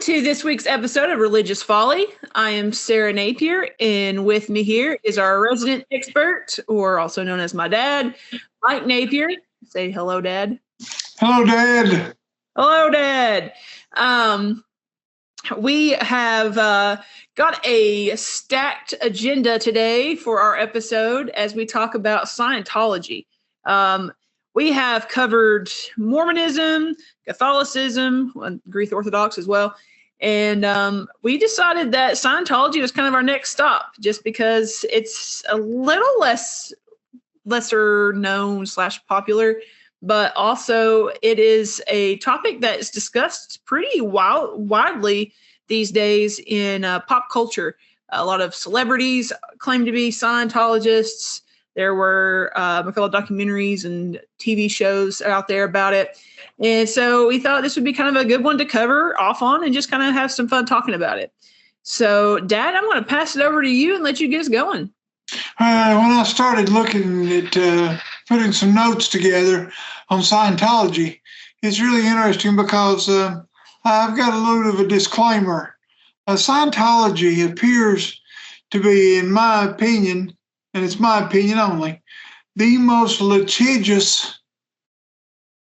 to this week's episode of Religious Folly. I am Sarah Napier, and with me here is our resident expert, or also known as my dad, Mike Napier. Say hello, Dad. Hello, Dad. Hello, Dad. We have got a stacked agenda today for our episode as we talk about Scientology. We have covered Mormonism, Catholicism, Greek Orthodox as well. And we decided that Scientology was kind of our next stop just because it's a little lesser known / popular, but also it is a topic that is discussed pretty widely these days in pop culture. A lot of celebrities claim to be Scientologists. There were a couple of documentaries and TV shows out there about it. And so we thought this would be kind of a good one to cover off on and just kind of have some fun talking about it. So, Dad, I'm going to pass it over to you and let you get us going. When I started looking at putting some notes together on Scientology, it's really interesting because I've got a little of a disclaimer. Scientology appears to be, in my opinion, and it's my opinion only, the most litigious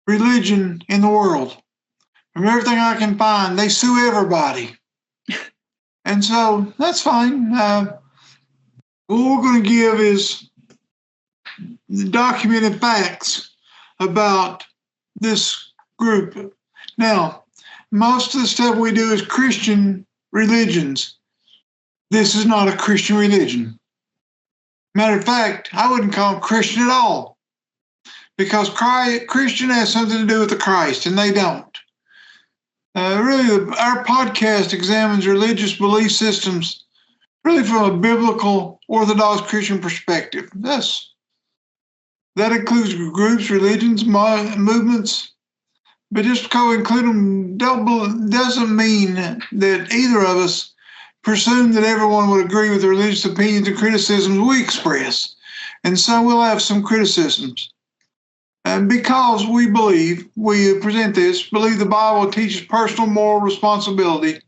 religion in the world. From everything I can find, they sue everybody. And so that's fine. What we're going to give is the documented facts about this group. Now, most of the stuff we do is Christian religions. This is not a Christian religion. Matter of fact, I wouldn't call them Christian at all, because Christian has something to do with the Christ, and they don't. Our podcast examines religious belief systems really from a biblical, Orthodox Christian perspective. That includes groups, religions, movements, but just because we include them doesn't mean that either of us presume that everyone would agree with the religious opinions and criticisms we express. And so we'll have some criticisms. And because we believe the Bible teaches personal moral responsibility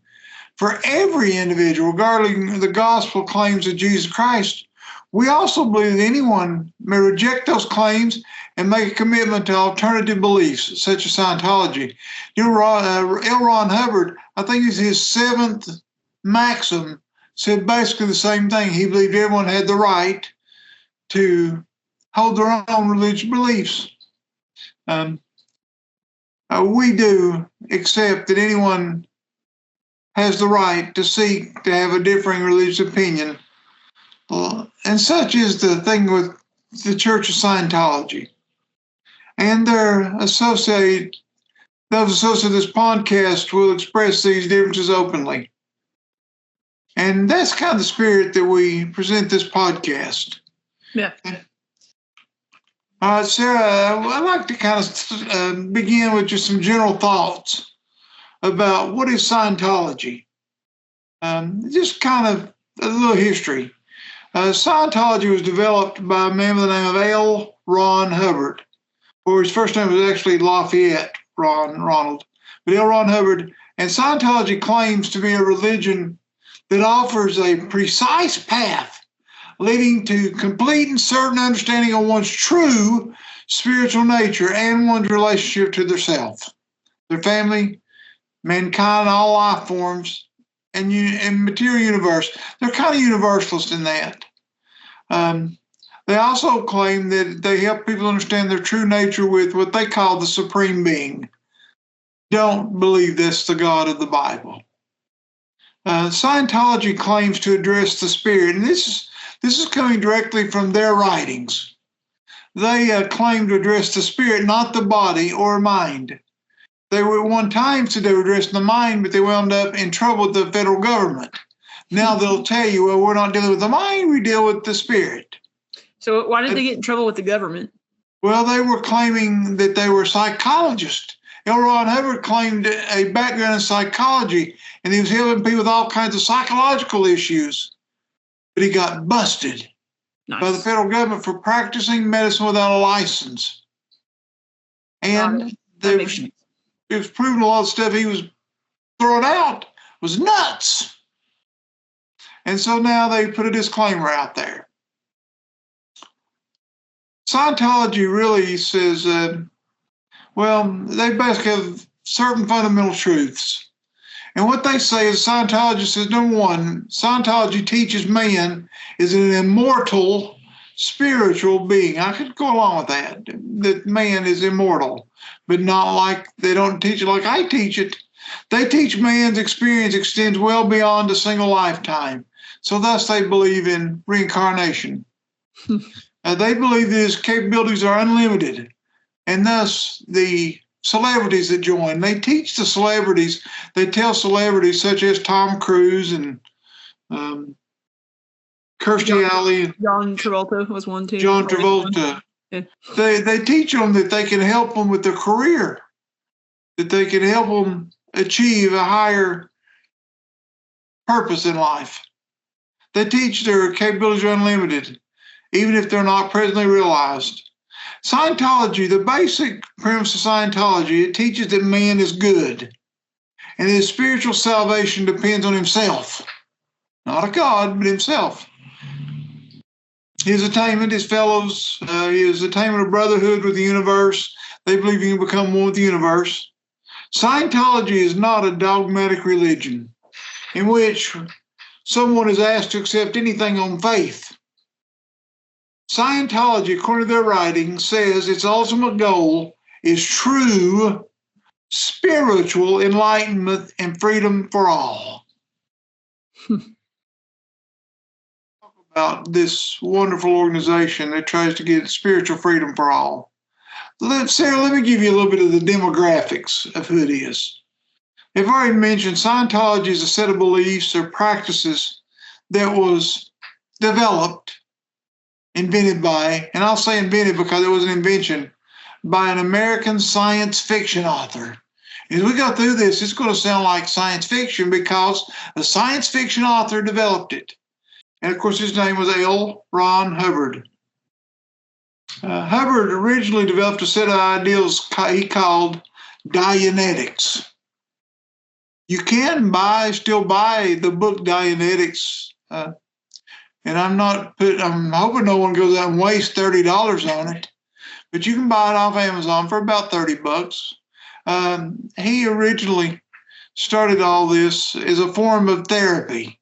for every individual regarding the gospel claims of Jesus Christ, we also believe that anyone may reject those claims and make a commitment to alternative beliefs, such as Scientology. L. Ron Hubbard, I think it's his 7th maxim, said basically the same thing. He believed everyone had the right to hold their own religious beliefs. We do accept that anyone has the right to seek to have a differing religious opinion. And such is the thing with the Church of Scientology. And those associated with this podcast will express these differences openly. And that's kind of the spirit that we present this podcast. Yeah. Sarah, I'd like to kind of begin with just some general thoughts about what is Scientology. Just kind of a little history. Scientology was developed by a man by the name of L. Ron Hubbard, or his first name was actually Lafayette Ronald, but L. Ron Hubbard. And Scientology claims to be a religion that offers a precise path leading to complete and certain understanding of one's true spiritual nature and one's relationship to their self, their family, mankind, all life forms, and material universe. They're kind of universalist in that. They also claim that they help people understand their true nature with what they call the Supreme Being. Don't believe that's the God of the Bible. Scientology claims to address the spirit, and this is coming directly from their writings. They claim to address the spirit, not the body or mind. They were at one time said they were addressing the mind, but they wound up in trouble with the federal government. Now they'll tell you, well, we're not dealing with the mind, we deal with the spirit. So why did they get in trouble with the government? Well, they were claiming that they were psychologists. L. Ron Hubbard claimed a background in psychology, and he was helping people with all kinds of psychological issues. But he got busted by the federal government for practicing medicine without a license. And it was proven a lot of stuff he was throw it out was nuts. And so now they put a disclaimer out there. Scientology really says, they basically have certain fundamental truths. And what they say is Scientology says, number one, Scientology teaches man is an immortal spiritual being. I could go along with that man is immortal, but not like they don't teach it like I teach it. They teach man's experience extends well beyond a single lifetime. So thus they believe in reincarnation. They believe that his capabilities are unlimited, and thus the celebrities that join, they teach the celebrities, they tell celebrities such as Tom Cruise and Kirstie Alley. John Travolta was one too. John Travolta. Yeah. They teach them that they can help them with their career, that they can help them achieve a higher purpose in life. They teach their capabilities are unlimited, even if they're not presently realized. Scientology, the basic premise of Scientology, it teaches that man is good and his spiritual salvation depends on himself, not a God, but himself. His attainment, his fellows, his attainment of brotherhood with the universe. They believe you can become one with the universe. Scientology is not a dogmatic religion in which someone is asked to accept anything on faith. Scientology, according to their writing, says its ultimate goal is true spiritual enlightenment and freedom for all. Talk about this wonderful organization that tries to get spiritual freedom for all. Sarah, let me give you a little bit of the demographics of who it is. I've already mentioned Scientology is a set of beliefs or practices that was developed, invented by, and I'll say invented because it was an invention, by an American science fiction author. As we go through this, it's going to sound like science fiction because a science fiction author developed it. And of course, his name was L. Ron Hubbard. Hubbard originally developed a set of ideals he called Dianetics. You can still buy the book Dianetics, and I'm hoping no one goes out and wastes $30 on it, but you can buy it off Amazon for about $30. He originally started all this as a form of therapy.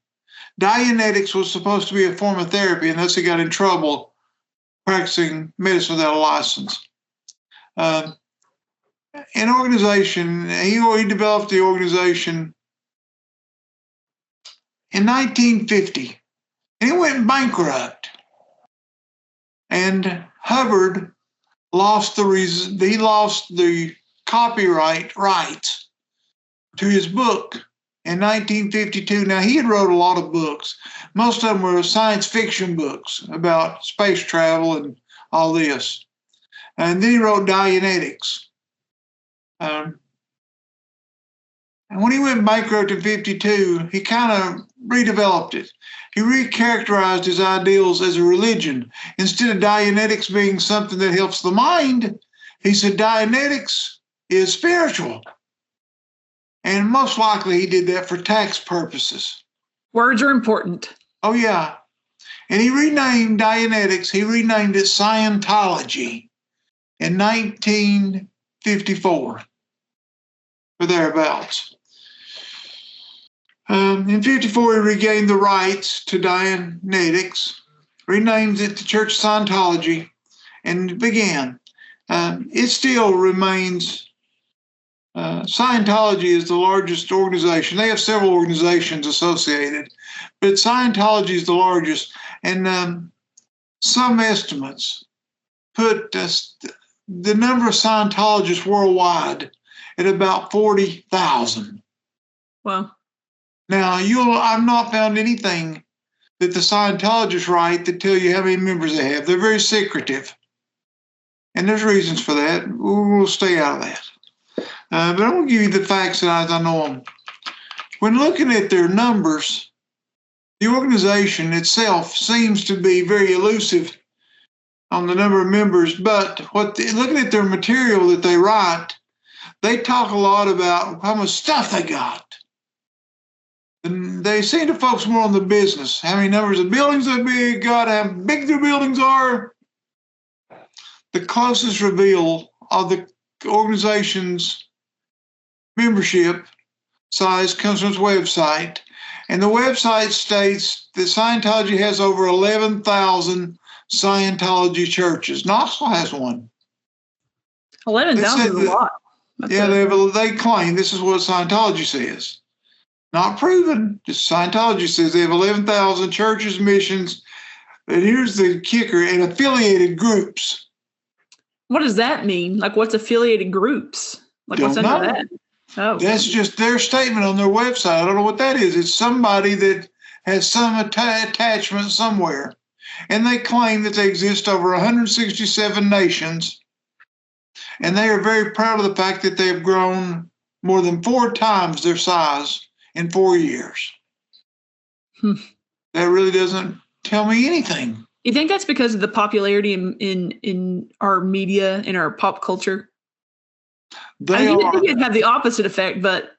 Dianetics was supposed to be a form of therapy, and thus he got in trouble practicing medicine without a license. An organization, he developed the organization in 1950, and it went bankrupt. And Hubbard lost the copyright rights to his book in 1952. Now, he had wrote a lot of books. Most of them were science fiction books about space travel and all this. And then he wrote Dianetics. And when he went bankrupt in 52, he kind of redeveloped it. He recharacterized his ideals as a religion. Instead of Dianetics being something that helps the mind, he said Dianetics is spiritual. And most likely he did that for tax purposes. Words are important. Oh, yeah. And he renamed Dianetics, he renamed it Scientology in 1954, or thereabouts. In 54, he regained the rights to Dianetics, renamed it the Church of Scientology, and began. It still remains, Scientology is the largest organization. They have several organizations associated, but Scientology is the largest. And some estimates put the number of Scientologists worldwide at about 40,000. Wow. Now, I've not found anything that the Scientologists write that tell you how many members they have. They're very secretive. And there's reasons for that. We'll stay out of that. But I'm going to give you the facts that I know them. When looking at their numbers, the organization itself seems to be very elusive on the number of members, but looking at their material that they write, they talk a lot about how much stuff they got. And they seem to focus more on the business. How many numbers of buildings they got, how big their buildings are. The closest reveal of the organization's membership size comes from its website. And the website states that Scientology has over 11,000 Scientology churches. Knoxville has one. 11,000 is a lot. They claim, this is what Scientology says. Not proven, just Scientology says they have 11,000 churches, missions, and here's the kicker, and affiliated groups. What does that mean? Like, what's affiliated groups? Like, what's under that? Oh, that's just their statement on their website. I don't know what that is. It's somebody that has some attachment somewhere. And they claim that they exist over 167 nations. And they are very proud of the fact that they have grown more than 4 times their size in 4 years. That really doesn't tell me anything. You think that's because of the popularity in our media, in our pop culture? You think it'd have the opposite effect, but,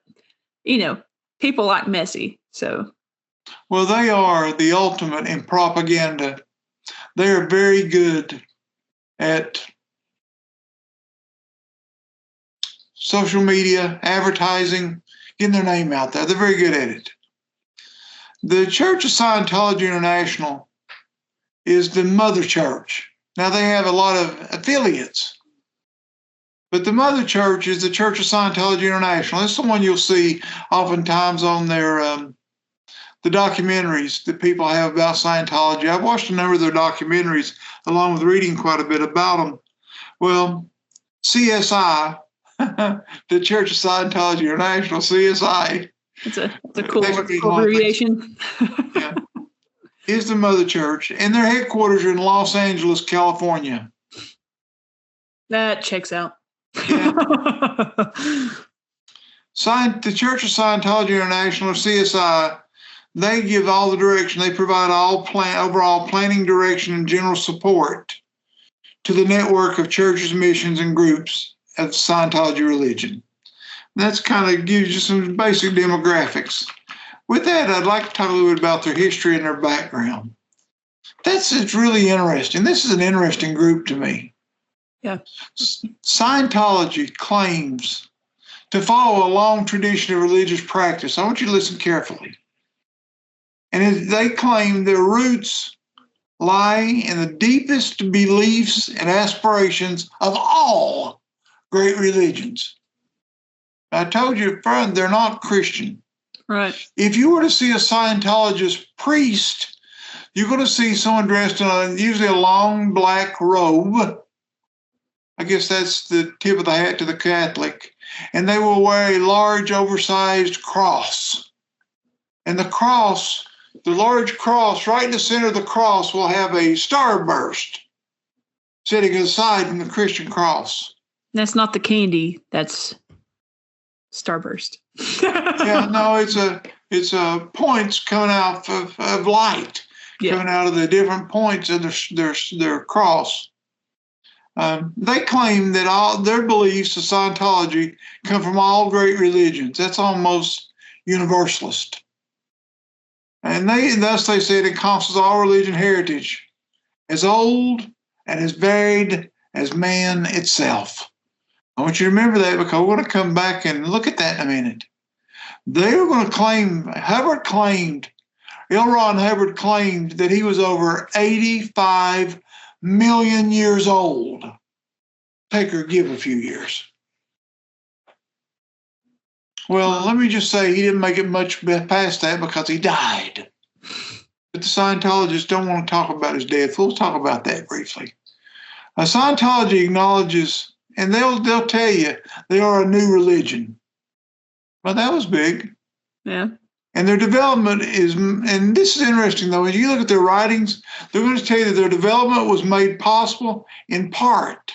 people like messy, so. Well, they are the ultimate in propaganda. They are very good at social media, advertising, getting their name out there. They're very good at it. The Church of Scientology International is the mother church. Now, they have a lot of affiliates, but the mother church is the Church of Scientology International. It's the one you'll see oftentimes on their the documentaries that people have about Scientology. I've watched a number of their documentaries along with reading quite a bit about them. Well, CSI, the Church of Scientology International, CSI. It's a cool abbreviation. Yeah. Is the mother church, and their headquarters are in Los Angeles, California. That checks out. Yeah. The Church of Scientology International, or CSI, they give all the direction. They provide overall planning, direction, and general support to the network of churches, missions, and groups of Scientology religion. And that's kind of gives you some basic demographics. With that, I'd like to talk a little bit about their history and their background. It's really interesting. This is an interesting group to me. Yeah. Scientology claims to follow a long tradition of religious practice. I want you to listen carefully. And they claim their roots lie in the deepest beliefs and aspirations of all great religions. I told you, friend, they're not Christian. Right. If you were to see a Scientologist priest, you're going to see someone dressed in usually a long black robe. I guess that's the tip of the hat to the Catholic. And they will wear a large, oversized cross. And the large cross, right in the center of the cross, will have a starburst sitting aside from the Christian cross. That's not the candy. That's starburst. Yeah, no, it's a points coming out of light, coming out of the different points of their cross. They claim that all their beliefs of Scientology come from all great religions. That's almost universalist. And thus they say it encompasses all religion heritage, as old and as varied as man itself. I want you to remember that, because we're going to come back and look at that in a minute. They were going to claim, L. Ron Hubbard claimed that he was over 85 million years old. Take or give a few years. Well, let me just say he didn't make it much past that because he died. But the Scientologists don't want to talk about his death. We'll talk about that briefly. Scientology acknowledges, and they'll tell you they are a new religion. Well, that was big. Yeah. And their development is, and this is interesting though, as you look at their writings, they're going to tell you that their development was made possible in part.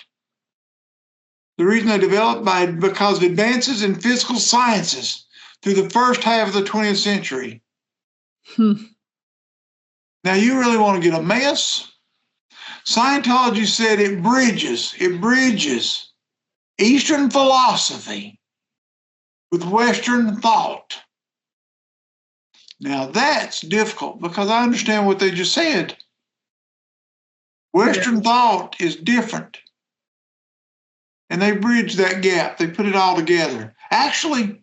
The reason they developed because of advances in physical sciences through the first half of the 20th century. Now, you really want to get a mess? Scientology said it bridges Eastern philosophy with Western thought. Now that's difficult because I understand what they just said. Western thought is different. And they bridge that gap. They put it all together. Actually,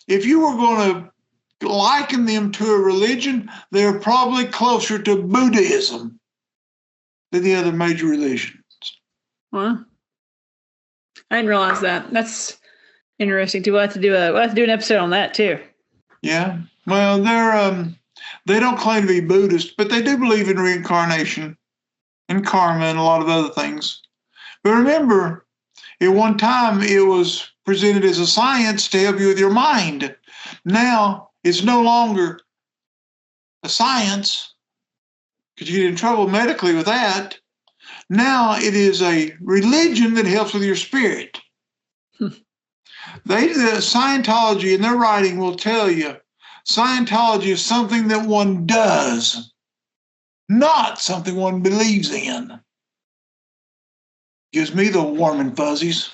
if you were going to liken them to a religion, they're probably closer to Buddhism than the other major religions. Well, I didn't realize that. That's interesting too. We'll have to do an episode on that too. Yeah. Well, they don't claim to be Buddhist, but they do believe in reincarnation and karma and a lot of other things. But remember, at one time it was presented as a science to help you with your mind. Now it's no longer a science because you get in trouble medically with that. Now it is a religion that helps with your spirit. The Scientology in their writing will tell you Scientology is something that one does, not something one believes in. Gives me the warm and fuzzies.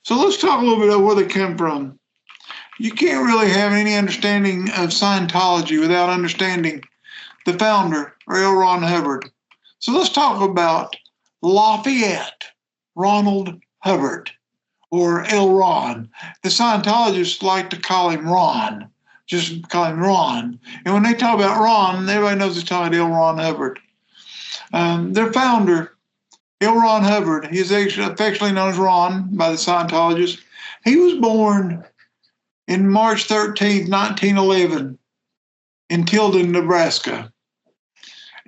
So let's talk a little bit about where they come from. You can't really have any understanding of Scientology without understanding the founder, L. Ron Hubbard. So let's talk about Lafayette Ronald Hubbard, or L. Ron. The Scientologists like to call him Ron, just call him Ron. And when they talk about Ron, everybody knows they're talking about L. Ron Hubbard. Their founder, L. Ron Hubbard, he's affectionately known as Ron by the Scientologists. He was born in March 13th, 1911 in Tilden, Nebraska.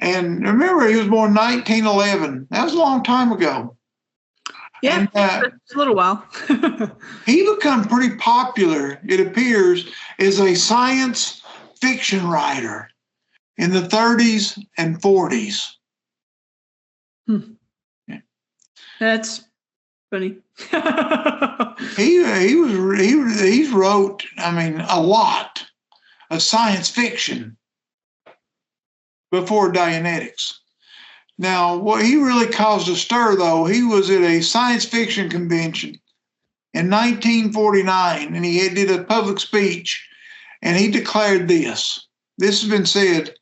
And remember, he was born in 1911. That was a long time ago. Yeah, and, it's a little while. He became pretty popular, it appears, as a science fiction writer in the 30s and 40s. Yeah. That's funny. He wrote, a lot of science fiction before Dianetics. Now, what he really caused a stir, though, he was at a science fiction convention in 1949, and he did a public speech, and he declared this. This has been said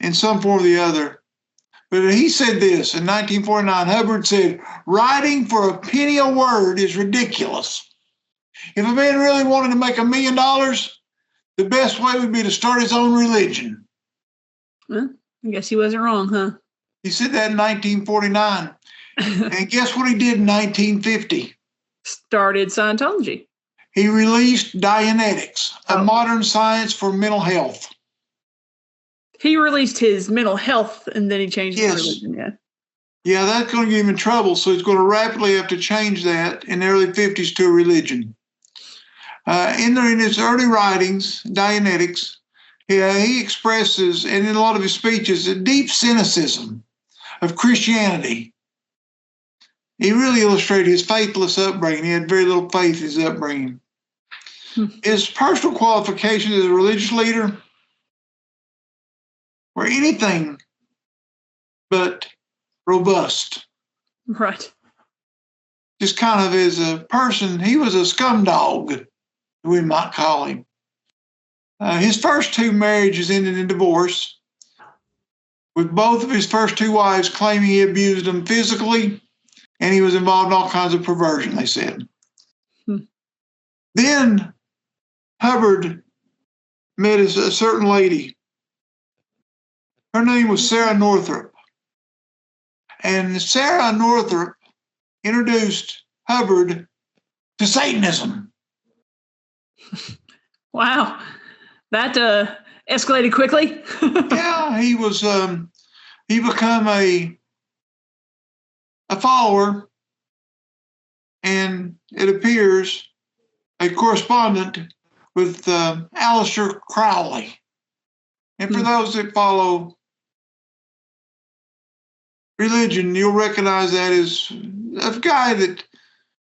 in some form or the other. But he said this in 1949. Hubbard said, "Writing for a penny a word is ridiculous. If a man really wanted to make $1 million, the best way would be to start his own religion." Well, I guess he wasn't wrong, huh? He said that in 1949. And guess what he did in 1950? Started Scientology. He released Dianetics, a modern science for mental health. He released his mental health and then he changed his religion, yeah. Yeah, that's going to get him in trouble, so he's going to rapidly have to change that in the early 50s to a religion. In his early writings, Dianetics, he expresses, and in a lot of his speeches, a deep cynicism of Christianity. He really illustrated his faithless upbringing. He had very little faith in his upbringing. His personal qualifications as a religious leader were anything but robust. Right. Just kind of as a person, he was a scumdog, we might call him. His first two marriages ended in divorce, with both of his first two wives claiming he abused them physically, and he was involved in all kinds of perversion, they said. Then Hubbard met a certain lady. Her name was Sarah Northrop. And Sarah Northrop introduced Hubbard to Satanism. Wow. That escalated quickly. Yeah, he became a follower, and it appears a correspondent with Aleister Crowley. And for those that follow religion, you'll recognize that as a guy that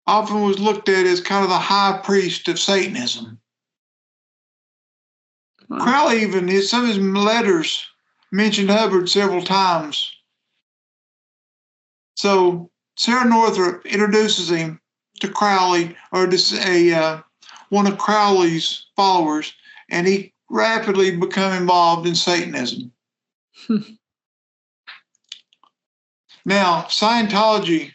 often was looked at as kind of the high priest of Satanism. Wow. Crowley even, some of his letters mentioned Hubbard several times. So Sarah Northrop introduces him to Crowley, or to one of Crowley's followers, and he rapidly became involved in Satanism. Now, Scientology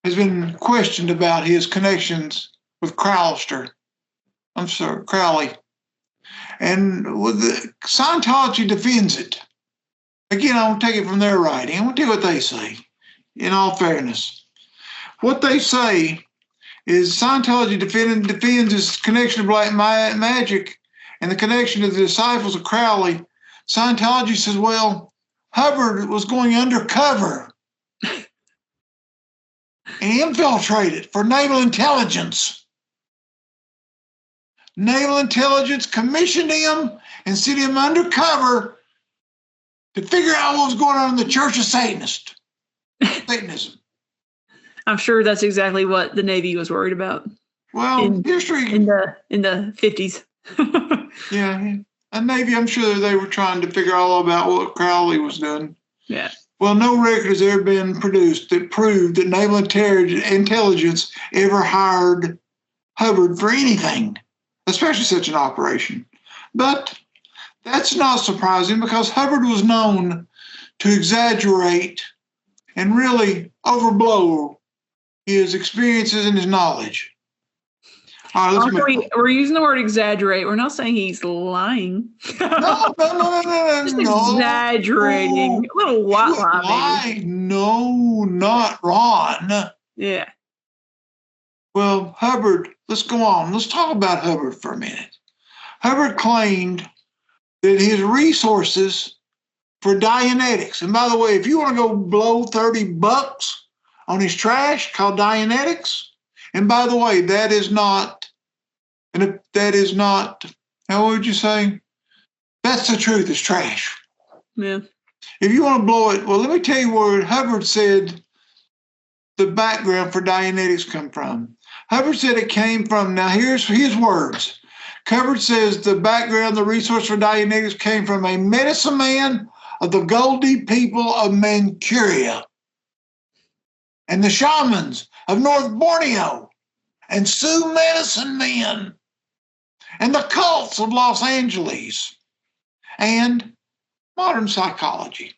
has been questioned about his connections with Crowley. And with Scientology defends it. Again, I won't take it from their writing. I won't tell you what they say, in all fairness. What they say is Scientology defends its connection to black magic and the connection to the disciples of Crowley. Scientology says, well, Hubbard was going undercover and infiltrated for naval intelligence. Naval intelligence commissioned him and sent him undercover to figure out what was going on in the Church of Satanism. I'm sure that's exactly what the Navy was worried about. Well, history in the 50s. Yeah, and Navy, I'm sure they were trying to figure all about what Crowley was doing. Yeah. Well, no record has ever been produced that proved that naval intelligence ever hired Hubbard for anything, especially such an operation. But that's not surprising because Hubbard was known to exaggerate and really overblow his experiences and his knowledge. All right, we're using the word exaggerate. We're not saying he's lying. No. Just exaggerating. A little white lie, maybe. No, not Ron. Yeah. Well, Hubbard, let's go on. Let's talk about Hubbard for a minute. Hubbard claimed that his resources for Dianetics, and by the way, if you want to go blow $30 on his trash called Dianetics, and by the way, that is not, how would you say? That's the truth, it's trash. Yeah. If you want to blow it, well, let me tell you where Hubbard said the background for Dianetics come from. Hubbard said it came from, now here's his words. Hubbard says the background, the resource for Dianetics came from a medicine man of the Goldie people of Manchuria and the shamans of North Borneo and Sioux medicine men and the cults of Los Angeles and modern psychology.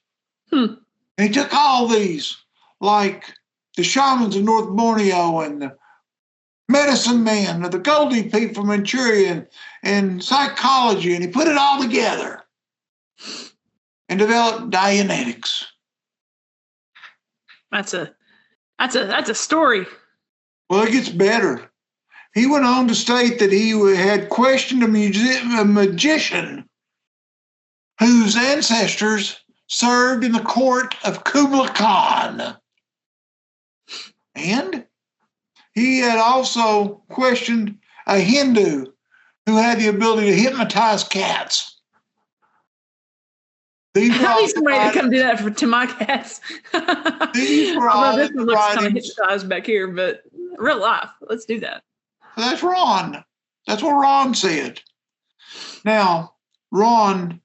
And he took all these, like the shamans of North Borneo and the medicine men of the Goldie people from Manchuria and psychology, and he put it all together and developed Dianetics. That's a story. Well, it gets better. He went on to state that he had questioned a magician whose ancestors served in the court of Kublai Khan. And he had also questioned a Hindu who had the ability to hypnotize cats. I need somebody to come do that to my cats. These were all this one looks kind of hypnotized back here, but real life. Let's do that. That's Ron. That's what Ron said. Now, Ron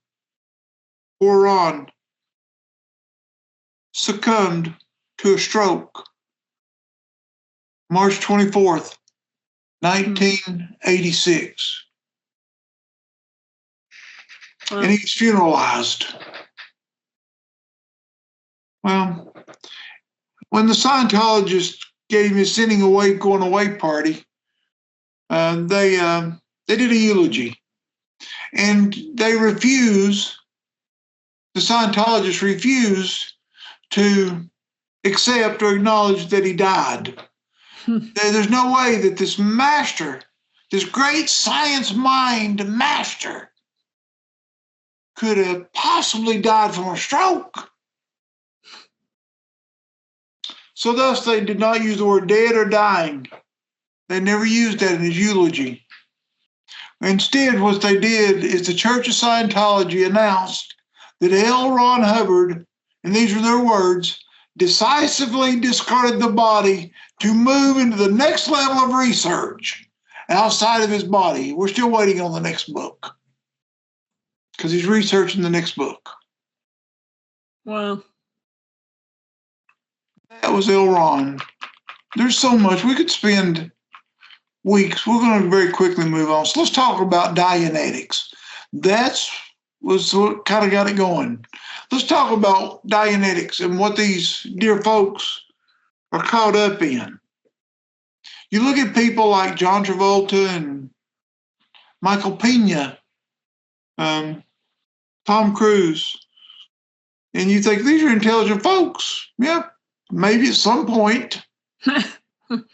succumbed to a stroke March 24th, 1986. And he was funeralized. Well, when the Scientologists gave him his going away party, they did a eulogy. And the Scientologists refused to accept or acknowledge that he died. There's no way that this master, this great science mind master, could have possibly died from a stroke. So thus they did not use the word dead or dying. They never used that in his eulogy. Instead, what they did is the Church of Scientology announced that L. Ron Hubbard, and these are their words, decisively discarded the body to move into the next level of research outside of his body. We're still waiting on the next book because he's researching the next book. Wow. That was L. Ron. There's so much. We could spend weeks, we're going to very quickly move on. So let's talk about Dianetics. That's was what kind of got it going. Let's talk about Dianetics and what these dear folks are caught up in. You look at people like John Travolta and Michael Pena, Tom Cruise, and you think these are intelligent folks. Yeah, maybe at some point. But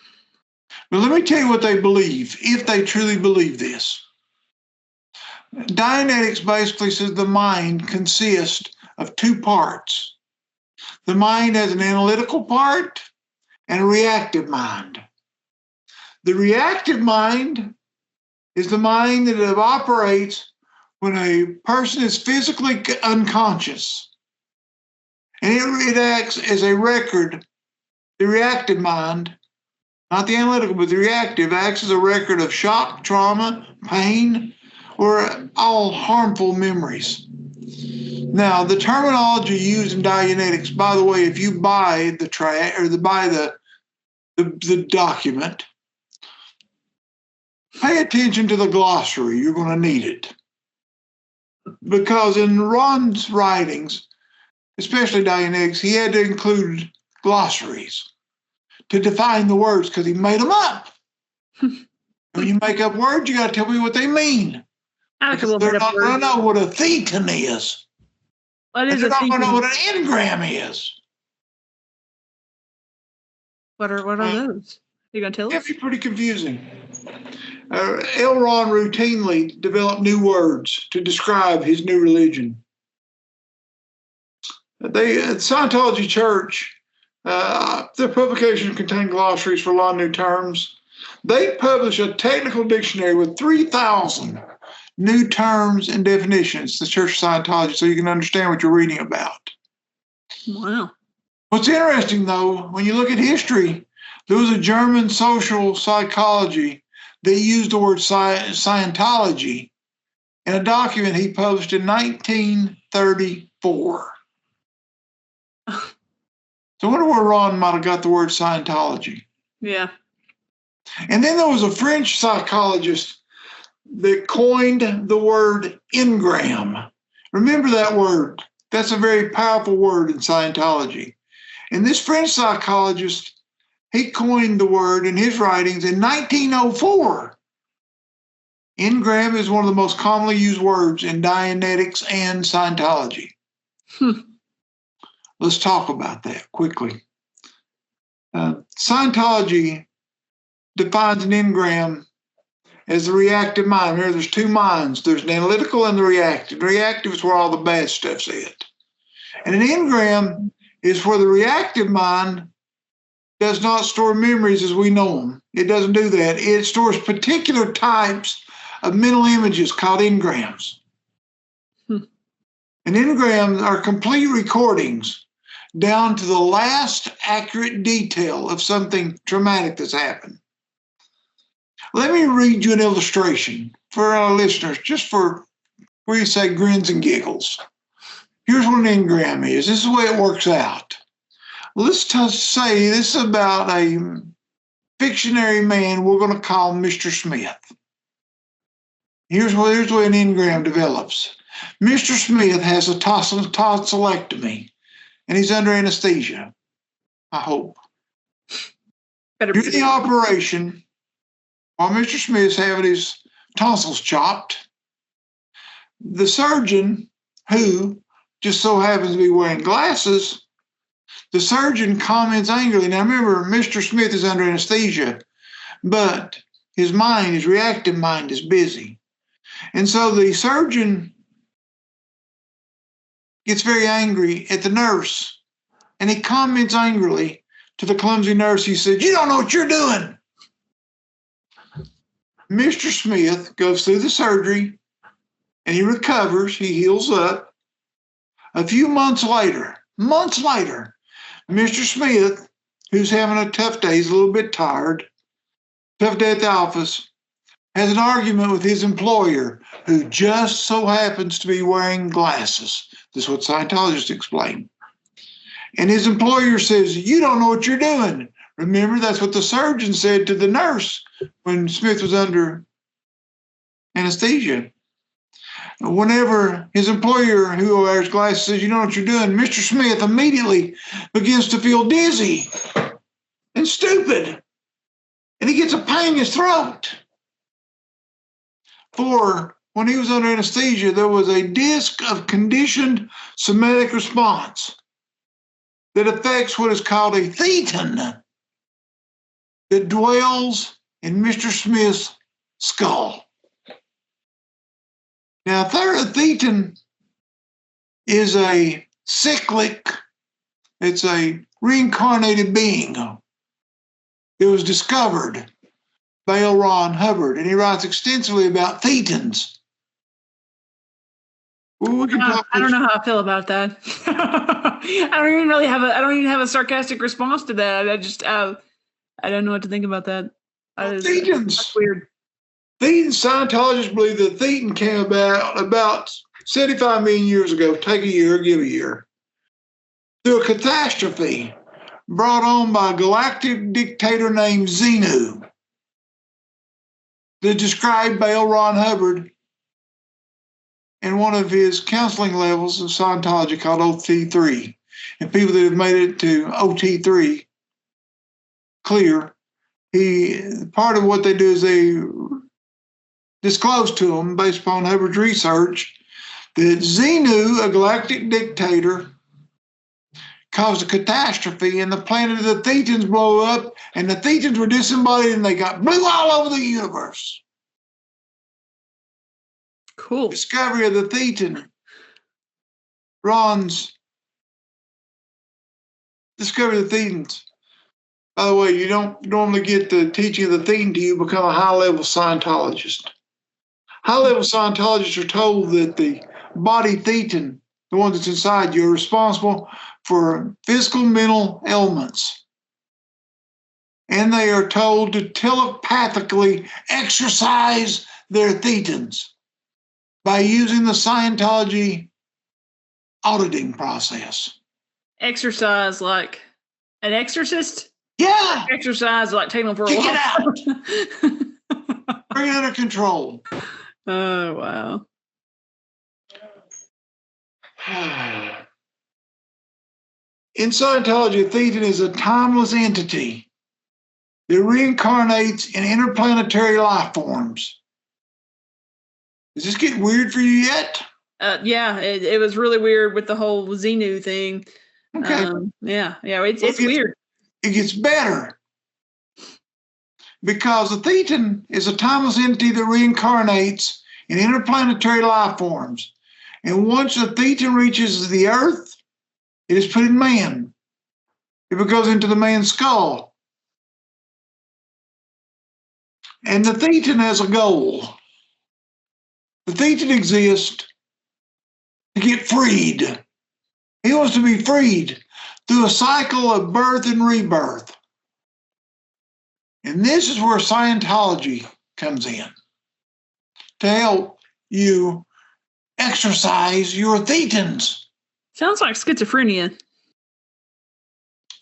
let me tell you what they believe, if they truly believe this. Dianetics basically says the mind consists of two parts. The mind has an analytical part and a reactive mind. The reactive mind is the mind that operates when a person is physically unconscious. And it acts as a record. The reactive mind, not the analytical, but the reactive, acts as a record of shock, trauma, pain, or all harmful memories. Now, the terminology used in Dianetics, by the way, if you buy the track or buy the document, pay attention to the glossary. You're going to need it. Because in Ron's writings, especially Dianetics, he had to include glossaries to define the words because he made them up. When you make up words, you got to tell me what they mean. They're not going to know what a thetan is. What is they're not going to know thetan? what an engram is. What are those? Are you going to tell us? It'd be pretty confusing. L. Ron routinely developed new words to describe his new religion. The Scientology Church, their publications contain glossaries for a lot of new terms. They publish a technical dictionary with 3,000 new terms and definitions, the Church of Scientology, so you can understand what you're reading about. Wow. What's interesting, though, when you look at history, there was a German social psychology that used the word Scientology in a document he published in 1934. So I wonder where Ron might have got the word Scientology. Yeah. And then there was a French psychologist that coined the word engram. Remember that word. That's a very powerful word in Scientology. And this French psychologist, he coined the word in his writings in 1904. Engram is one of the most commonly used words in Dianetics and Scientology. Let's talk about that quickly. Scientology defines an engram as the reactive mind. Remember, there's two minds. There's an analytical and the reactive. The reactive is where all the bad stuff's at. And an engram is where the reactive mind does not store memories as we know them. It doesn't do that. It stores particular types of mental images called engrams. And engrams are complete recordings down to the last accurate detail of something traumatic that's happened. Let me read you an illustration for our listeners, just for where you say grins and giggles. Here's what an engram is. This is the way it works out. Let's just say this is about a fictionary man we're going to call Mr. Smith. Here's the way an engram develops. Mr. Smith has a tonsillectomy, and he's under anesthesia, I hope. During the operation, while Mr. Smith's having his tonsils chopped, the surgeon, who just so happens to be wearing glasses, the surgeon comments angrily. Now remember, Mr. Smith is under anesthesia, but his mind, his reactive mind, is busy. And so the surgeon gets very angry at the nurse, and he comments angrily to the clumsy nurse. He said, "You don't know what you're doing." Mr. Smith goes through the surgery, and he recovers. He heals up. A few months later, Mr. Smith, who's having a tough day, he's a little bit tired, tough day at the office, has an argument with his employer, who just so happens to be wearing glasses. This is what Scientologists explain. And his employer says, "You don't know what you're doing. Remember, that's what the surgeon said to the nurse when Smith was under anesthesia. Whenever his employer, who wears glasses, says, "You know what you're doing," Mr. Smith immediately begins to feel dizzy and stupid, and he gets a pain in his throat. For when he was under anesthesia, there was a disc of conditioned somatic response that affects what is called a thetan that dwells in Mr. Smith's skull. Now, thetan is a cyclic, it's a reincarnated being. It was discovered by L. Ron Hubbard, and he writes extensively about thetans. Well, I don't know how I feel about that. I don't even have a sarcastic response to that. I don't know what to think about that. Thetans. That's weird. Scientologists believe that thetan came about 75 million years ago. Take a year, give a year. Through a catastrophe brought on by a galactic dictator named Xenu, that described by L. Ron Hubbard in one of his counseling levels of Scientology called OT3. And people that have made it to OT3 clear, part of what they do is they disclose to them, based upon Hubbard's research, that Xenu, a galactic dictator, caused a catastrophe and the planet of the Thetans blew up, and the Thetans were disembodied and they got blew all over the universe. Cool. Discovery of the Thetan. Ron's discovery of the Thetans. By the way, you don't normally get the teaching of the Thetan till you become a high-level Scientologist. High-level Scientologists are told that the body Thetan, the one that's inside you, are responsible for physical, mental ailments. And they are told to telepathically exercise their Thetans by using the Scientology auditing process. Exercise like an exorcist? Yeah. Exercise like taking them for a walk. Get out. Bring it under control. Oh, wow. In Scientology, a Thetan is a timeless entity that reincarnates in interplanetary life forms. Is this getting weird for you yet? Yeah, it was really weird with the whole Xenu thing. Okay. It's weird. It gets better. Because the Thetan is a timeless entity that reincarnates in interplanetary life forms. And once the Thetan reaches the Earth, it is put in man. It goes into the man's skull. And the Thetan has a goal. The Thetan exists to get freed. He wants to be freed through a cycle of birth and rebirth. And this is where Scientology comes in, to help you exercise your Thetans. Sounds like schizophrenia.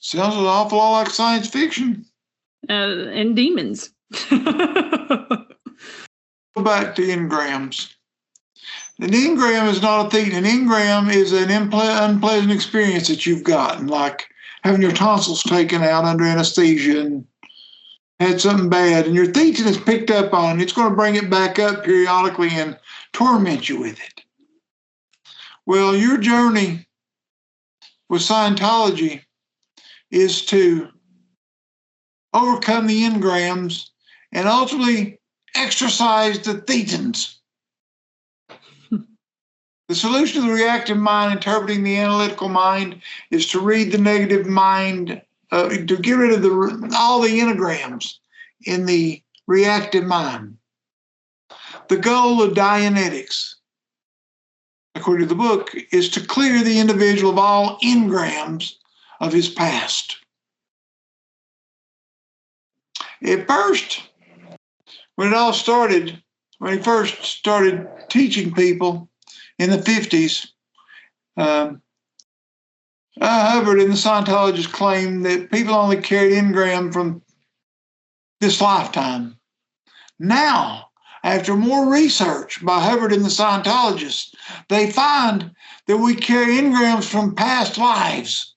Sounds an awful lot like science fiction. And demons. Go back to engrams. An engram is not a Thetan. An engram is an unpleasant experience that you've gotten, like having your tonsils taken out under anesthesia and had something bad, and your Thetan is picked up on it. It's going to bring it back up periodically and torment you with it. Well, your journey with Scientology is to overcome the engrams and ultimately exercise the Thetans. The solution to the reactive mind interpreting the analytical mind is to read the negative mind, to get rid of all the enneagrams in the reactive mind. The goal of Dianetics, according to the book, is to clear the individual of all engrams of his past. At first, when it all started, when he first started teaching people in the 50s, Hubbard and the Scientologists claim that people only carried engram from this lifetime. Now, after more research by Hubbard and the Scientologists, they find that we carry engrams from past lives.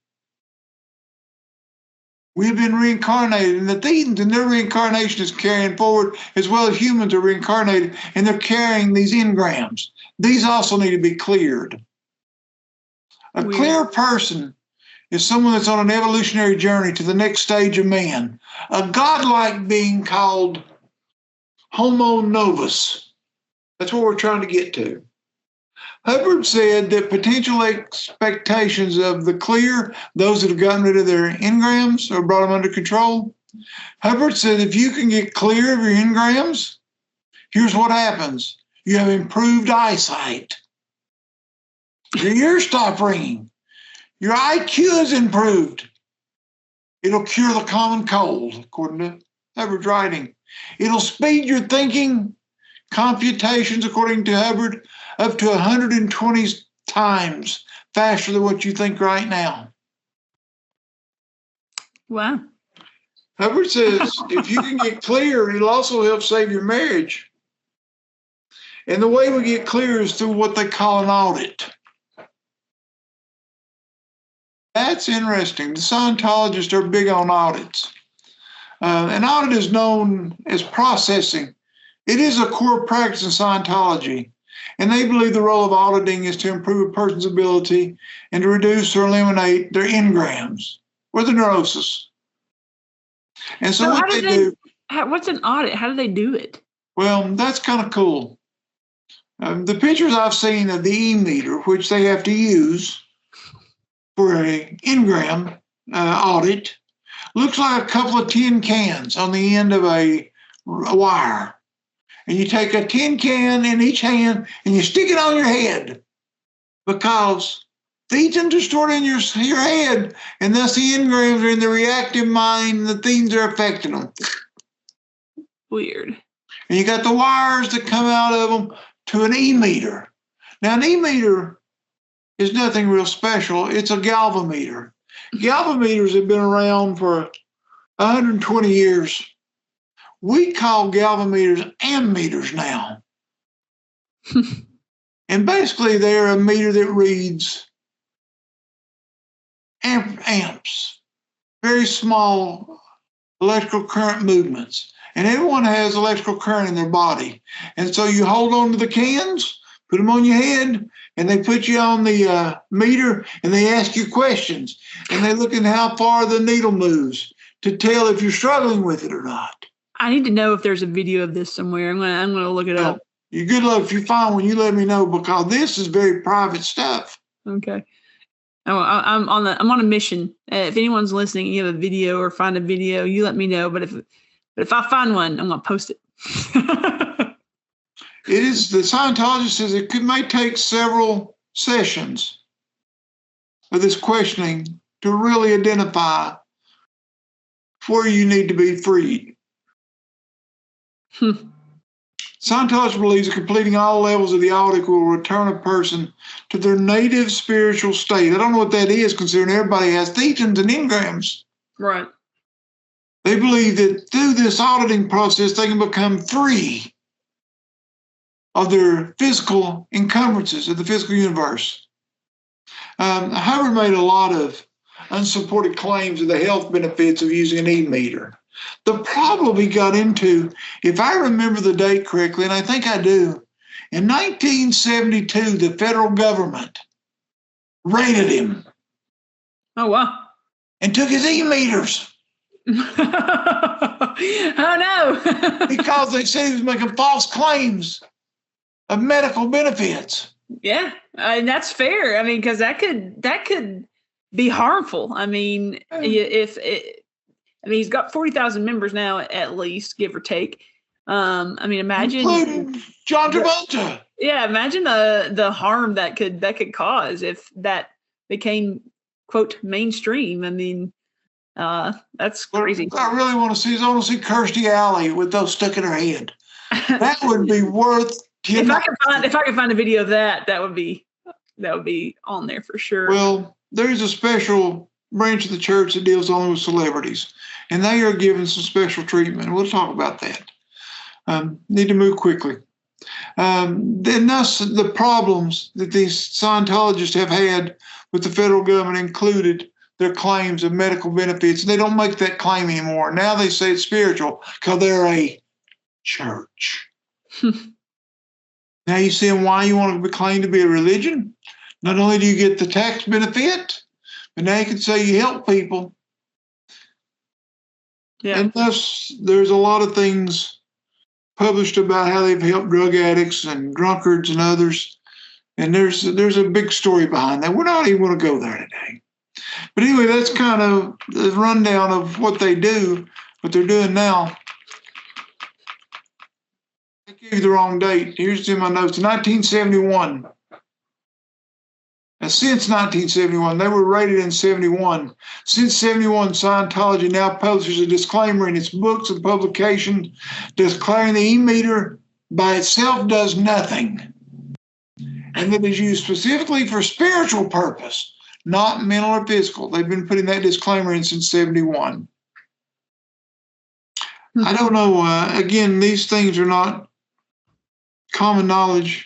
We have been reincarnated, and the Thetans and their reincarnation is carrying forward, as well as humans are reincarnated, and they're carrying these engrams. These also need to be cleared. A clear person is someone that's on an evolutionary journey to the next stage of man, a godlike being called Homo novus. That's what we're trying to get to. Hubbard said that potential expectations of the clear, those that have gotten rid of their engrams or brought them under control, Hubbard said if you can get clear of your engrams, here's what happens. You have improved eyesight. Your ears stop ringing. Your IQ is improved. It'll cure the common cold, according to Hubbard's writing. It'll speed your thinking computations, according to Hubbard, up to 120 times faster than what you think right now. Wow. Hubbard says if you can get clear, it'll also help save your marriage. And the way we get clear is through what they call an audit. That's interesting. The Scientologists are big on audits. An audit is known as processing. It is a core practice in Scientology, and they believe the role of auditing is to improve a person's ability and to reduce or eliminate their engrams or the neurosis. And so what they do... What's an audit? How do they do it? Well, that's kind of cool. The pictures I've seen of the E-meter, which they have to use for an engram audit, looks like a couple of tin cans on the end of a wire. And you take a tin can in each hand and you stick it on your head because the thetans are stored in your head, and thus the engrams are in the reactive mind and the things are affecting them. Weird. And you got the wires that come out of them to an E-meter. Now, an E-meter is nothing real special. It's a galvanometer. Galvanometers have been around for 120 years. We call galvanometers ammeters now. And basically, they're a meter that reads amps, very small electrical current movements. And everyone has electrical current in their body. And so you hold on to the cans, put them on your head, and they put you on the meter, and they ask you questions. And they look at how far the needle moves to tell if you're struggling with it or not. I need to know if there's a video of this somewhere. I'm gonna look it up. You good luck if you find one. You let me know, because this is very private stuff. Okay. I'm on a mission. If anyone's listening, and you have a video or find a video, you let me know. But if I find one, I'm gonna post it. It is, the Scientologist says it may take several sessions of this questioning to really identify where you need to be freed. Scientology believes that completing all levels of the audit will return a person to their native spiritual state. I don't know what that is, considering everybody has thetans and engrams. Right. They believe that through this auditing process, they can become free of their physical encumbrances of the physical universe. Hubbard made a lot of unsupported claims of the health benefits of using an E-meter. The problem he got into, if I remember the date correctly, and I think I do, in 1972, the federal government raided him. Oh, wow. And took his E-meters. Oh, no. Because they said he was making false claims of medical benefits. Yeah, and that's fair. I mean, because that could be harmful. I mean, he's got 40,000 members now, at least, give or take. I mean, imagine including John Travolta. Yeah, imagine the harm that could cause if that became, quote, mainstream. I mean, that's crazy. What I really want to see is I want to see Kirstie Alley with those stuck in her head. That would be worth. If I could find a video of that would be on there for sure. Well, there is a special branch of the church that deals only with celebrities, and they are given some special treatment. We'll talk about that. Need to move quickly. Then thus the problems that these Scientologists have had with the federal government included their claims of medical benefits. They don't make that claim anymore. Now they say it's spiritual because they're a church. Now you see why you want to claim to be a religion? Not only do you get the tax benefit, but now you can say you help people. Yeah. And thus there's a lot of things published about how they've helped drug addicts and drunkards and others. And there's a big story behind that. We're not even going to go there today. But anyway, that's kind of the rundown of what they do, what they're doing now. I gave you the wrong date. Here's in my notes. 1971. And since 1971, they were rated in 71. Since 71, Scientology now publishes a disclaimer in its books and publications declaring the e-meter by itself does nothing, and that is used specifically for spiritual purpose, not mental or physical. They've been putting that disclaimer in since 71. I don't know. Again, these things are not common knowledge.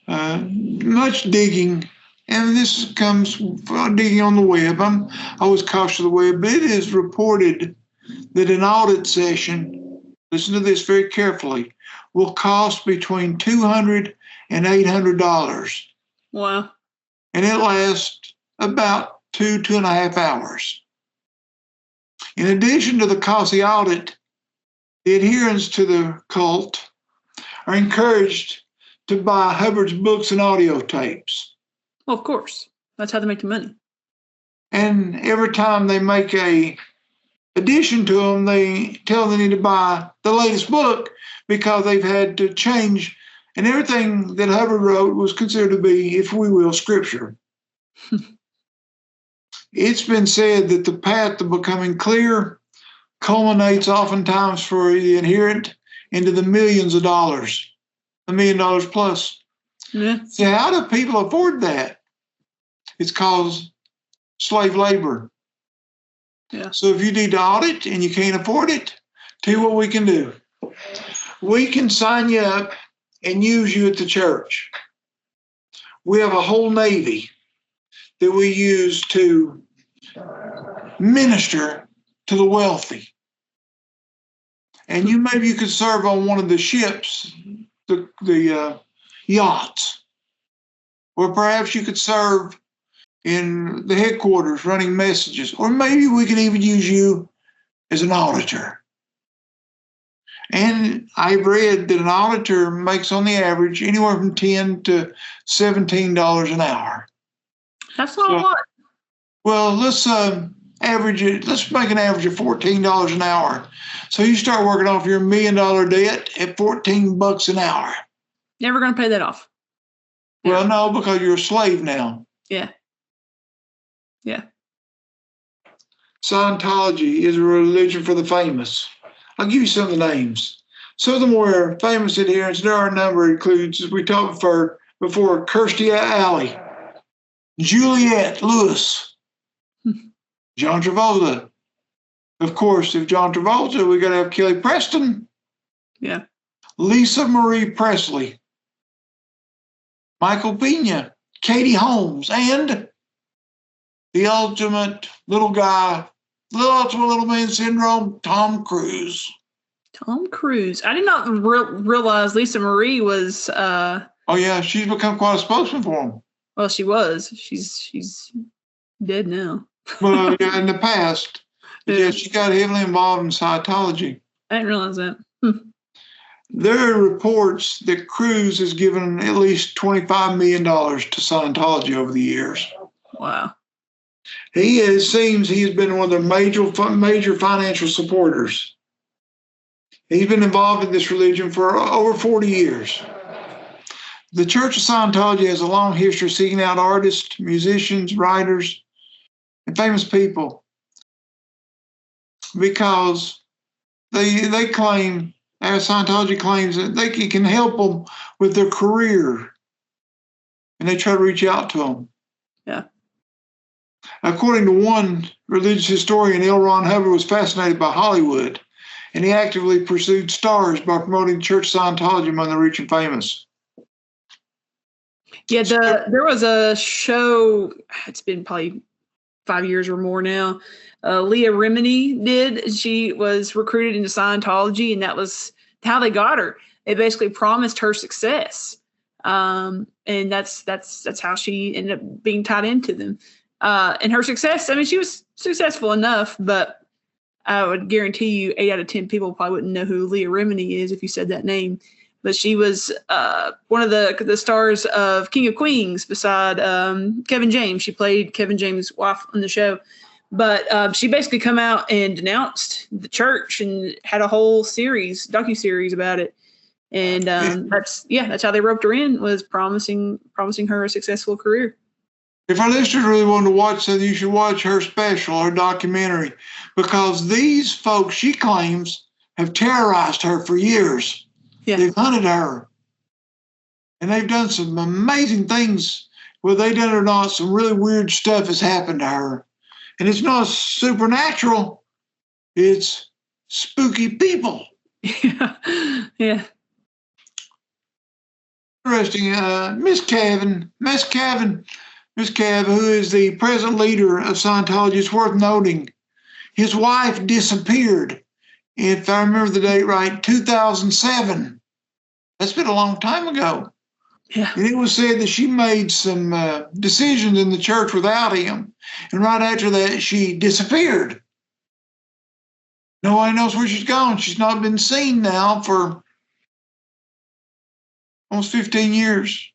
Much digging. And this comes from digging on the web. I'm always cautious of the web, but it is reported that an audit session, listen to this very carefully, will cost between $200 and $800. Wow. And it lasts about 2.5 hours. In addition to the costly audit, the adherents to the cult are encouraged to buy Hubbard's books and audio tapes. Well, of course. That's how they make the money. And every time they make a addition to them, they tell them they need to buy the latest book because they've had to change. And everything that Hubbard wrote was considered to be, if we will, scripture. It's been said that the path to becoming clear culminates oftentimes for the adherent into the millions of dollars, $1 million plus. Yeah. See, how do people afford that? It's called slave labor. Yeah. So if you need to audit and you can't afford it, tell you what we can do. We can sign you up and use you at the church. We have a whole Navy that we use to minister to the wealthy. And maybe you could serve on one of the ships, the yachts. Or perhaps you could serve in the headquarters running messages. Or maybe we can even use you as an auditor. And I've read that an auditor makes on the average anywhere from $10 to $17 an hour. That's not a lot. Well, let's average it. Let's make an average of $14 an hour. So you start working off your $1 million debt at $14 an hour. Never going to pay that off. Well, no, because you're a slave now. Yeah. Yeah. Scientology is a religion for the famous. I'll give you some of the names. Some of them were famous adherents. There are a number, includes, as we talked before, Kirstie Alley, Juliette Lewis, John Travolta. Of course, if John Travolta, we got to have Kelly Preston. Yeah. Lisa Marie Presley, Michael Pena, Katie Holmes, and the ultimate little guy, the ultimate little man syndrome, Tom Cruise. Tom Cruise. I did not realize Lisa Marie was. Oh yeah, she's become quite a spokesman for him. Well, she was. She's dead now. Well, yeah, in the past, yeah, she got heavily involved in Scientology. I didn't realize that. There are reports that Cruise has given at least $25 million to Scientology over the years. Wow. It seems he's been one of their major financial supporters. He's been involved in this religion for over 40 years. The Church of Scientology has a long history of seeking out artists, musicians, writers, and famous people because they claim, as Scientology claims, that they can help them with their career, and they try to reach out to them. Yeah. According to one religious historian, L. Ron Hubbard was fascinated by Hollywood, and he actively pursued stars by promoting church Scientology among the rich and famous. Yeah, there was a show, it's been probably 5 years or more now. Leah Remini did. She was recruited into Scientology, and that was how they got her. They basically promised her success. And that's how she ended up being tied into them. And her success, I mean, she was successful enough, but I would guarantee you 8 out of 10 people probably wouldn't know who Leah Remini is if you said that name. But she was one of the stars of King of Queens beside Kevin James. She played Kevin James' wife on the show. But she basically come out and denounced the church and had a whole docuseries about it. And that's how they roped her in, was promising her a successful career. If our listeners really want to watch that, you should watch her special, her documentary, because these folks, she claims, have terrorized her for years. Yeah. They've hunted her. And they've done some amazing things. Whether they done it or not, some really weird stuff has happened to her. And it's not supernatural. It's spooky people. Yeah. Interesting. Miss Cavan, who is the present leader of Scientology, it's worth noting. His wife disappeared, if I remember the date right, 2007. That's been a long time ago. Yeah. And it was said that she made some decisions in the church without him. And right after that, she disappeared. Nobody knows where she's gone. She's not been seen now for almost 15 years.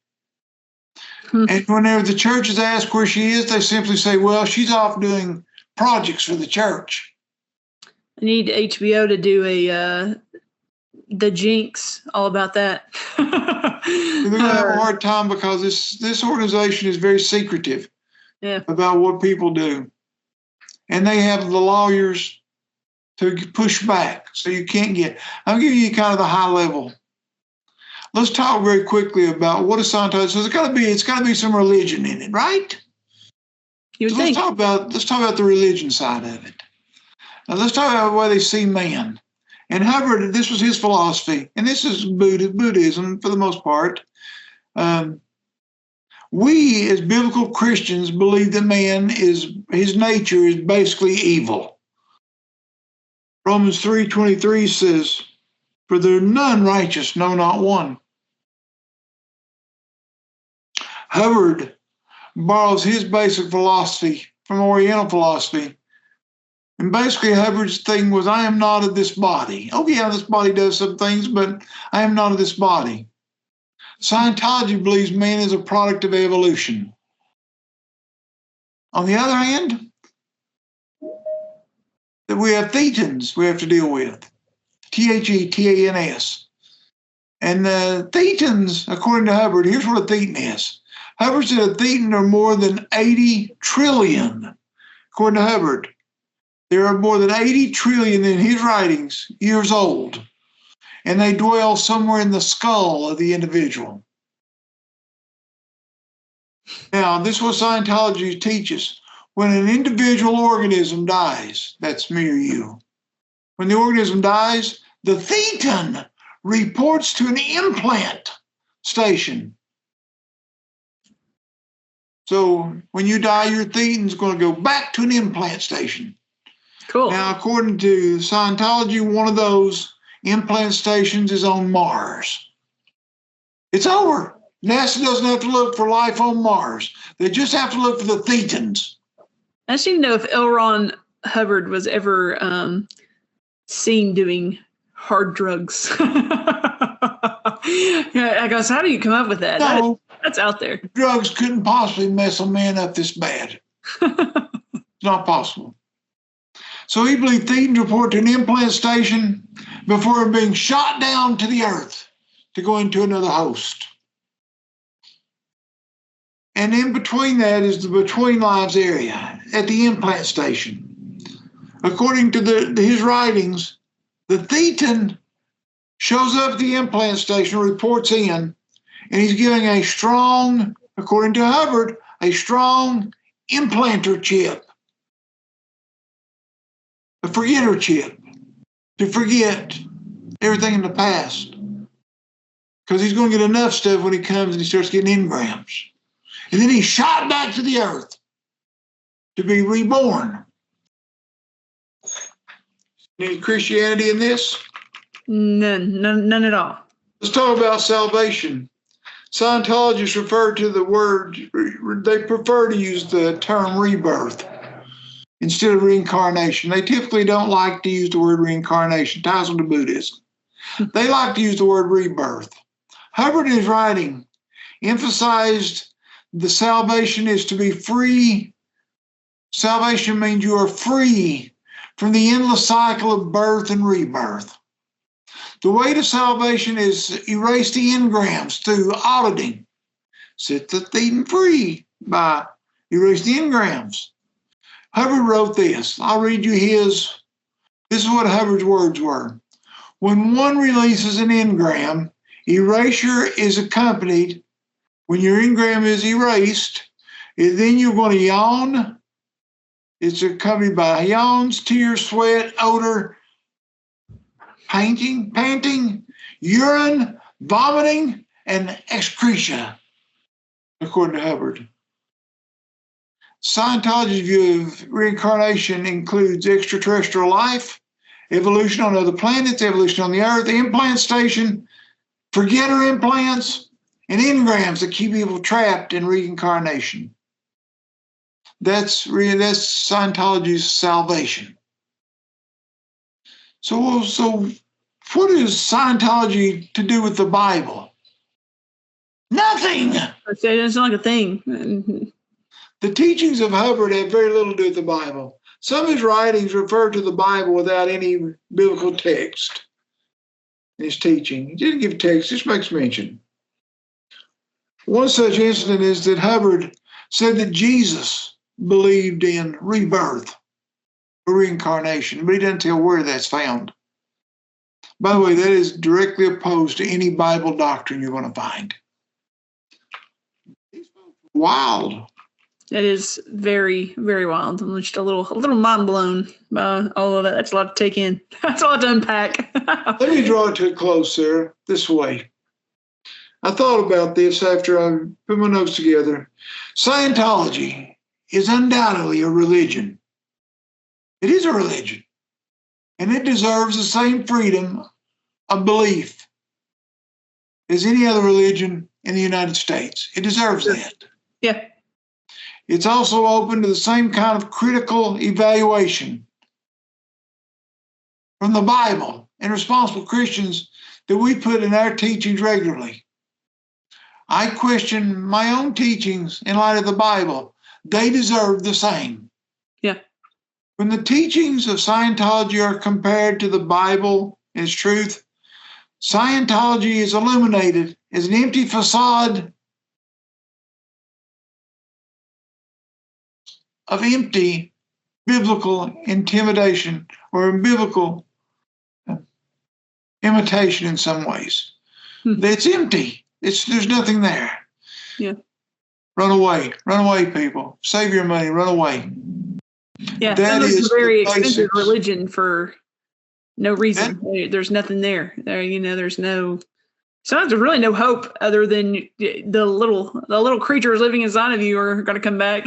And whenever the churches ask where she is, they simply say, well, she's off doing projects for the church. I need HBO to do the Jinx, all about that. They're going to have a hard time because this organization is very secretive about what people do. And they have the lawyers to push back, so you can't get. I'll give you kind of the high level. Let's talk very quickly about what is Scientology. So it's got to be some religion in it, right? You would think. Let's talk about the religion side of it. Now let's talk about the way they see man. And Hubbard, this was his philosophy, and this is Buddhism for the most part. We, as biblical Christians, believe that man his nature is basically evil. Romans 3:23 says, "For there are none righteous, no, not one." Hubbard borrows his basic philosophy from Oriental philosophy. And basically, Hubbard's thing was, I am not of this body. Oh, yeah, this body does some things, but I am not of this body. Scientology believes man is a product of evolution. On the other hand, that we have thetans we have to deal with. Thetans. And the thetans, according to Hubbard, here's what a thetan is. Hubbard said a thetan are more than 80 trillion. According to Hubbard, there are more than 80 trillion in his writings years old, and they dwell somewhere in the skull of the individual. Now, this is what Scientology teaches. When an individual organism dies, that's me or you, when the organism dies, the thetan reports to an implant station. So when you die, your thetan's going to go back to an implant station. Cool. Now, according to Scientology, one of those implant stations is on Mars. It's over. NASA doesn't have to look for life on Mars. They just have to look for the thetans. I just need to know if L. Ron Hubbard was ever seen doing hard drugs. Yeah, I guess, how do you come up with that? No, that's out there. Drugs couldn't possibly mess a man up this bad. It's not possible. So he believed thetans report to an implant station before being shot down to the earth to go into another host. And in between that is the between lives area at the implant station. According to his writings, the thetan shows up at the implant station, reports in, and he's giving a strong, according to Hubbard, a strong implanter chip, a forgetter chip, to forget everything in the past. Because he's going to get enough stuff when he comes and he starts getting engrams. And then he's shot back to the earth to be reborn. Any Christianity in this? None at all. Let's talk about salvation. Scientologists refer to the word, they prefer to use the term rebirth instead of reincarnation. They typically don't like to use the word reincarnation, ties into Buddhism. They like to use the word rebirth. Hubbard, in his writing, emphasized the salvation is to be free. Salvation means you are free from the endless cycle of birth and rebirth. The way to salvation is erase the engrams through auditing. Set the thief free by erase the engrams. Hubbard wrote this. I'll read you his. This is what Hubbard's words were. When one releases an engram, erasure is accompanied. When your engram is erased, then you're going to yawn. It's accompanied by yawns, tears, sweat, odor, panting, urine, vomiting, and excretia, according to Hubbard. Scientology's view of reincarnation includes extraterrestrial life, evolution on other planets, evolution on the Earth, implant station, forgetter implants, and engrams that keep people trapped in reincarnation. That's Scientology's salvation. So what is Scientology to do with the Bible? Nothing. It's not like a thing. The teachings of Hubbard have very little to do with the Bible. Some of his writings refer to the Bible without any biblical text in his teaching. He didn't give text, just makes mention. One such incident is that Hubbard said that Jesus believed in rebirth or reincarnation, but he doesn't tell where that's found. By the way, that is directly opposed to any Bible doctrine you're going to find. Wild. That is very, very wild. I'm just a little mind blown by all of that. That's a lot to take in. That's a lot to unpack. Let me draw it to a close, Sarah, this way. I thought about this after I put my notes together. Scientology is undoubtedly a religion. It is a religion. And it deserves the same freedom of belief as any other religion in the United States. It deserves that. Yeah. It's also open to the same kind of critical evaluation from the Bible and responsible Christians that we put in our teachings regularly. I question my own teachings in light of the Bible. They deserve the same. Yeah. When the teachings of Scientology are compared to the Bible and its truth, Scientology is illuminated as an empty facade of empty biblical intimidation or biblical imitation in some ways. It's empty. There's nothing there. Yeah. Run away, people. Save your money, run away. Yeah, that is a very expensive religion for no reason. There's nothing there. There's no. Sometimes there's really no hope other than the little creatures living inside of you are going to come back.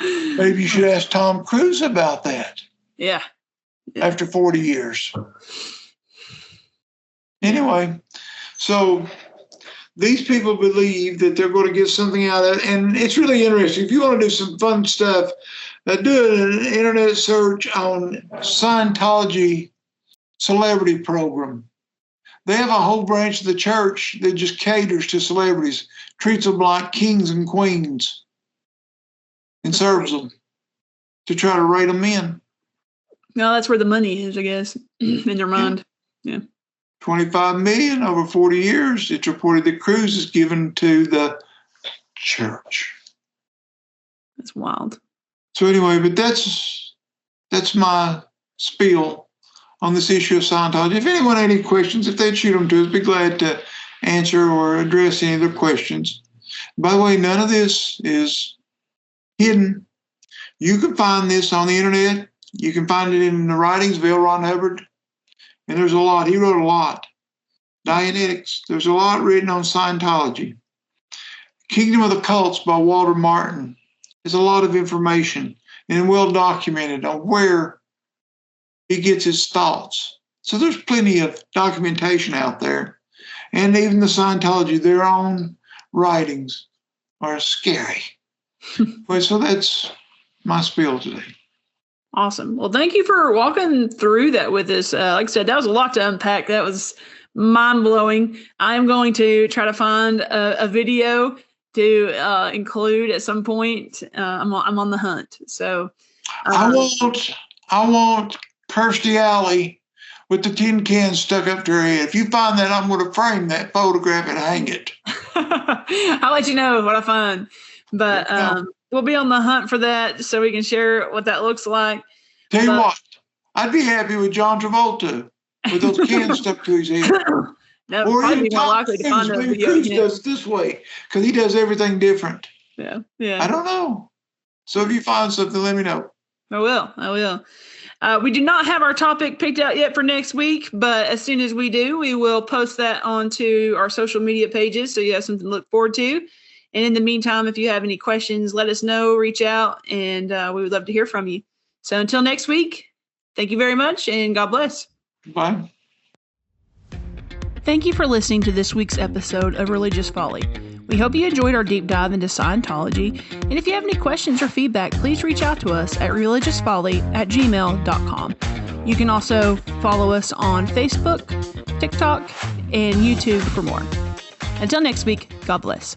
Maybe you should ask Tom Cruise about that. Yeah. After 40 years. Anyway, so these people believe that they're going to get something out of it, and it's really interesting. If you want to do some fun stuff, do an internet search on Scientology celebrity program. They have a whole branch of the church that just caters to celebrities, treats them like kings and queens, and serves them to try to rate them in. No, that's where the money is, I guess, in their mind. Yeah. 25 million over 40 years. It's reported that Cruise is given to the church. That's wild. So anyway, but that's my spiel on this issue of Scientology. If anyone had any questions, if they'd shoot them to us, be glad to answer or address any of their questions. By the way, none of this is hidden. You can find this on the internet. You can find it in the writings of L. Ron Hubbard. And there's a lot. He wrote a lot. Dianetics. There's a lot written on Scientology. Kingdom of the Cults by Walter Martin. There's a lot of information and well documented on where he gets his thoughts. So there's plenty of documentation out there. And even the Scientology, their own writings are scary. Well, so that's my spiel today. Awesome. Well, thank you for walking through that with us. Like I said, that was a lot to unpack. That was mind-blowing. I'm going to try to find a video to include at some point. I'm on the hunt. So I want Kirstie Alley with the tin can stuck up to her head. If you find that, I'm going to frame that photograph and hang it. I'll let you know what I find. But we'll be on the hunt for that so we can share what that looks like. Tell you what, I'd be happy with John Travolta with those cans stuck to his head. No, or probably more likely to find a video. Cruise does it this way because he does everything different. Yeah. I don't know. So if you find something, let me know. I will. We do not have our topic picked out yet for next week, but as soon as we do, we will post that onto our social media pages so you have something to look forward to. And in the meantime, if you have any questions, let us know, reach out, and we would love to hear from you. So until next week, thank you very much, and God bless. Bye. Thank you for listening to this week's episode of Religious Folly. We hope you enjoyed our deep dive into Scientology, and if you have any questions or feedback, please reach out to us at religiousfolly@gmail.com. You can also follow us on Facebook, TikTok, and YouTube for more. Until next week, God bless.